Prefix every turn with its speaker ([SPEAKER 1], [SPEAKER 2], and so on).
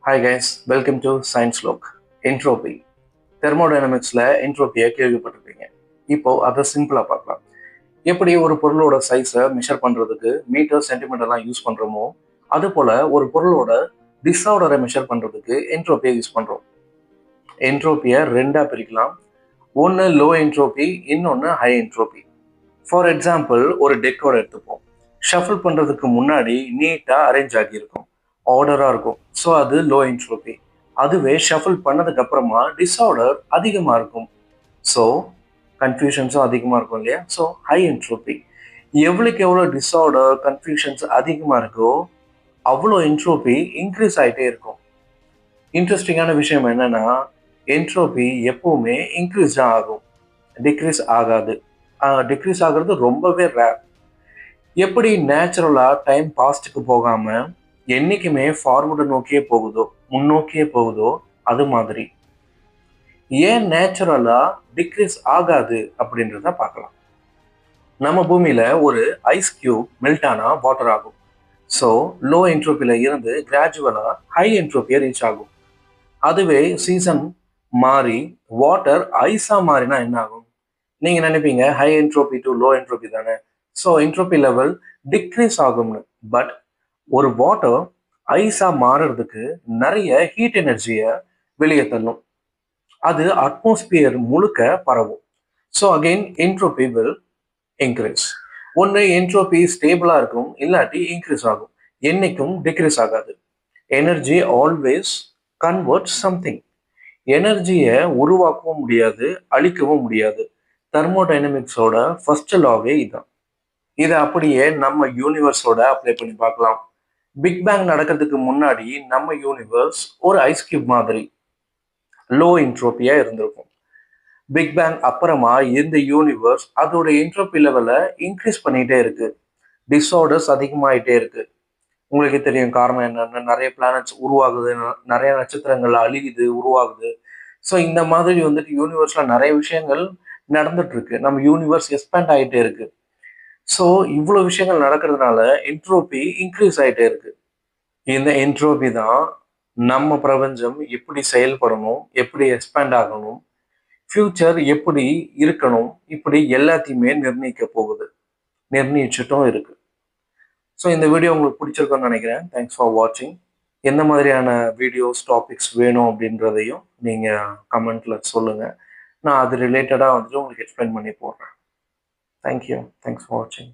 [SPEAKER 1] Hi guys, welcome to Science Look. Entropy. தெர்மோடைனமிக்ஸில் என்ட்ரோபியை கேள்விப்பட்டிருப்பீங்க. இப்போ அதை சிம்பிளாக பார்க்கலாம். எப்படி ஒரு பொருளோட சைஸை மெஷர் பண்ணுறதுக்கு மீட்டர் சென்டிமீட்டர்லாம் யூஸ் பண்ணுறோமோ, அது போல் ஒரு பொருளோட டிஸார்டரை மெஷர் பண்ணுறதுக்கு என்ட்ரோபியை யூஸ் பண்ணுறோம். என்ட்ரோபியை ரெண்டாக பிரிக்கலாம். ஒன்று லோ என்ட்ரோபி, இன்னொன்று ஹை என்ட்ரோபி. ஃபார் எக்ஸாம்பிள், ஒரு டெக்கோட எடுத்துப்போம். ஷஃபிள் பண்ணுறதுக்கு முன்னாடி நீட்டாக அரேஞ்ச் ஆகியிருக்கும், ஆர்டராக இருக்கும். ஸோ அது லோ என்ட்ரோபி. அதுவே ஷஃபிள் பண்ணதுக்கு அப்புறமா டிஸார்டர் அதிகமாக இருக்கும். ஸோ கன்ஃபியூஷன்ஸும் அதிகமாக இருக்கும் இல்லையா? So high entropy. எவ்வளோக்கு எவ்வளோ டிஸார்டர் கன்ஃபியூஷன்ஸ் அதிகமாக இருக்கோ அவ்வளோ என்ட்ரோபி இன்க்ரீஸ் ஆகிட்டே இருக்கும். இன்ட்ரெஸ்டிங்கான விஷயம் என்னன்னா, என்ட்ரோபி எப்பவுமே இன்க்ரீஸ் தான் ஆகும், டிக்ரீஸ் ஆகாது. டிக்ரீஸ் ஆகிறது ரொம்பவே ரேர். எப்படி நேச்சுரலாக டைம் பாஸ்ட்டுக்கு போகாமல் என்னைக்குமே ஃபார்வர்டு நோக்கியே போகுதோ, முன்னோக்கியே போகுதோ, அது மாதிரி ஏன் நேச்சுரலாக டிக்ரீஸ் ஆகாது அப்படின்றத பார்க்கலாம். நம்ம பூமியில் ஒரு ஐஸ் கியூப் மெல்ட் ஆனால் வாட்டர் ஆகும். ஸோ லோ என்ட்ரோப்பியில் இருந்து கிராஜுவலாக ஹை என்ட்ரோப்பியை ரீச் ஆகும். அதுவே சீசன் மாறி வாட்டர் ஐஸாக மாறினா என்ன ஆகும்? நீங்கள் நினைப்பீங்க high entropy to low entropy தானே, ஸோ என்ட்ரோபி லெவல் டிக்ரீஸ் ஆகும்னு. பட் ஒரு வாட்டர் ஐஸாக மாறுறதுக்கு நிறைய ஹீட் எனர்ஜியை வெளியே தள்ளும். அது அட்மாஸ்பியர் முழுக்க பரவும். So again entropy will increase. ஒன்று என்ட்ரோபி ஸ்டேபிளாக இருக்கும், இல்லாட்டி இன்க்ரீஸ் ஆகும். என்னைக்கும் டிக்ரீஸ் ஆகாது. Energy always convert something. எனர்ஜியை உருவாக்கவும் முடியாது, அழிக்கவும் முடியாது. தெர்மோடைனமிக்ஸோட ஃபர்ஸ்ட் லாவே இதுதான். இதை அப்படியே நம்ம யூனிவர்ஸோட அப்ளை பண்ணி பார்க்கலாம். பிக் பேங் நடக்கிறதுக்கு முன்னாடி நம்ம யூனிவர்ஸ் ஒரு ஐஸ் கியூப் மாதிரி லோ என்ட்ரோபியா இருந்திருக்கும். பிக் பேங் அப்புறமா இந்த யூனிவர்ஸ் அதோட என்ட்ரோபி லெவலை இன்க்ரீஸ் பண்ணிட்டே இருக்கு. டிஸார்டர்ஸ் அதிகமாயிட்டே இருக்கு. உங்களுக்கு தெரியும் காரணம் என்னன்னா, நிறைய பிளானட்ஸ் உருவாகுது, நிறைய நட்சத்திரங்கள் அழியுது, உருவாகுது. ஸோ இந்த மாதிரி யூனிவர்ஸ்ல நிறைய விஷயங்கள் நடந்துட்டு இருக்கு. நம்ம யூனிவர்ஸ் எக்ஸ்பேண்ட் ஆகிட்டே இருக்கு. ஸோ இவ்வளோ விஷயங்கள் நடக்கிறதுனால என்ட்ரோபி இன்க்ரீஸ் ஆகிட்டே இருக்கு. இந்த என்ட்ரோபி தான் நம்ம பிரபஞ்சம் எப்படி செயல்படணும், எப்படி எக்ஸ்பேண்ட் ஆகணும், ஃபியூச்சர் எப்படி இருக்கணும், இப்படி எல்லாத்தையுமே நிர்ணயிக்க போகுது, நிர்ணயிச்சுட்டும் இருக்கு. ஸோ இந்த வீடியோ உங்களுக்கு பிடிச்சிருக்குன்னு நினைக்கிறேன். தேங்க்ஸ் ஃபார் வாட்சிங். எந்த மாதிரியான வீடியோஸ், டாபிக்ஸ் வேணும் அப்படின்றதையும் நீங்கள் கமெண்ட்ல சொல்லுங்கள். நான் அது ரிலேட்டடாக உங்களுக்கு எக்ஸ்பிளைன் பண்ணி போடுறேன். தேங்க்யூ. தேங்க்ஸ் ஃபார் வாட்சிங்.